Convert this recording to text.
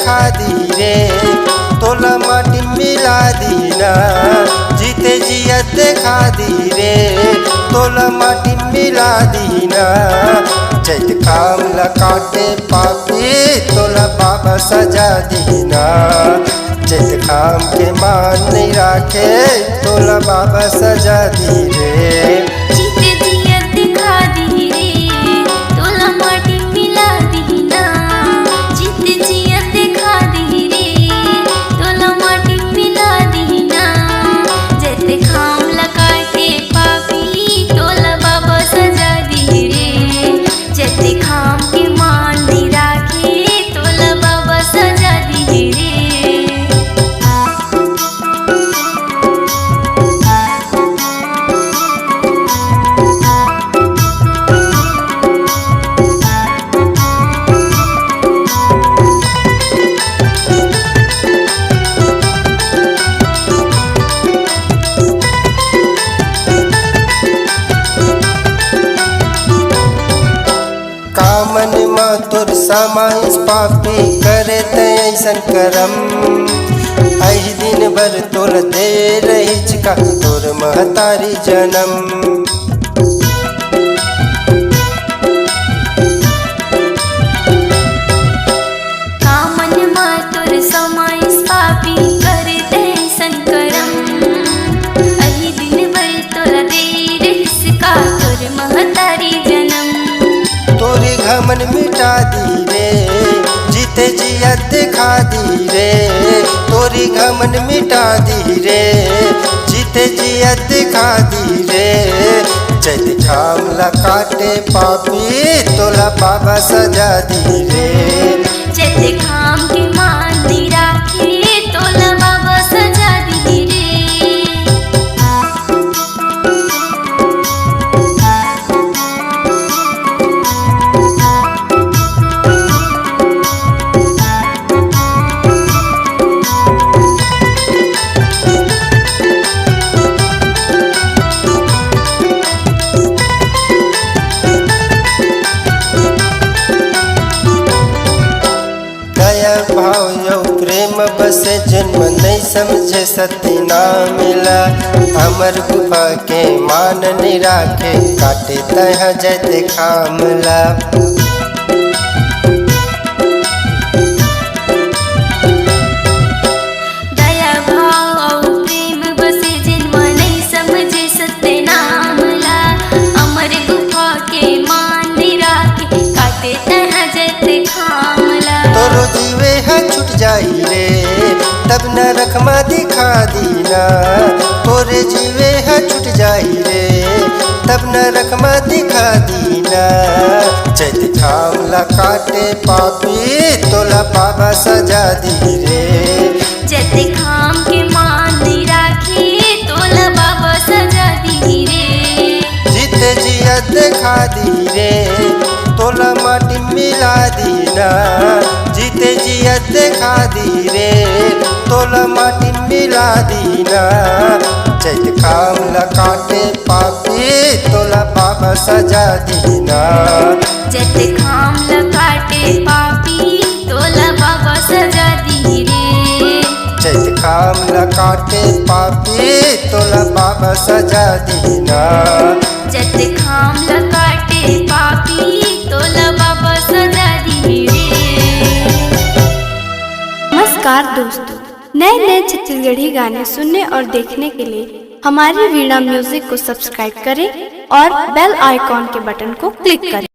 देखा दी रे तोला माटी मिला दीना जीते जियत देखा दी रे तोला माटी मिला दीना चैत काम ला काटे पापी तोला बाबा सजा दीना चैत काम के मान नहीं राखे तोला बाबा सजा दी रे जीते जियत देखा दी रे तोला माटी मिला दीना जीते जियत देखा दी रे तोला माटी मिला दीना जैते खाम लगाटे पापी तोला बाबा सजा दी रे जैते खाम के मान नहीं राखे तोला बाबा सजा दी रे। कामन मा तोर समाइस पापी करे तैसन करम आई दिन भर तोर दे रही चिका तोर महतारी जन्म कामन मा तोर समाइस पापी करे तैसन करम आई दिन भर तोरा दे रही चिका तोर महतारी जन्म तोरी घमन मिटा दी रे जीते जियत दिखा दी रे तोरी घमन मिटा दी रे जीते जियत दिखा दी रे चैत खाम ला काटे पापी तोला बाबा सजा दी रे जैते खाम के मान नहीं राखे तोला बाबा सजा दी रे। दया भाव यौ प्रेम बसे जन्म नहीं समझे सत्य ना मिला अमर गुफा के मान नहीं राखे काटे तह जैते खामला दया भाव और प्रेम बसे जन्म नहीं समझे सत्य नाम ला अमर गुफा के मान नहीं राखे काटे तह जैते खामला तोरो जीवे है छूट जाई रे तब न रखमा दिखा दीना तोरे जीवे है छूट जाई रे तब न रखमा दिखा दीना चैत खाम ला काटे पापी तोला बाबा सजा दी रे जैते खाम के मान नहीं राखे तोला बाबा सजा दी रे जीते जियत देखा दी रे तोला माटी मिला दीना जीते जियत देखा दी रे तोला माटी मिला दीना चैत खाम ला काटे पापी तोला बाबा सजा दीना जैते खाम लगाटे पापी तोला बाबा सजा दी रे चैत खाम ला काटे पापी तोला बाबा सजा दीना जैते खाम लगाटे पापी तोला बाबा सजा दी रे। नमस्कार दोस्तों, नए नए छत्तीसगढ़ी गाने सुनने और देखने के लिए हमारी वीणा म्यूजिक को सब्सक्राइब करें और बेल आइकॉन के बटन को क्लिक करें।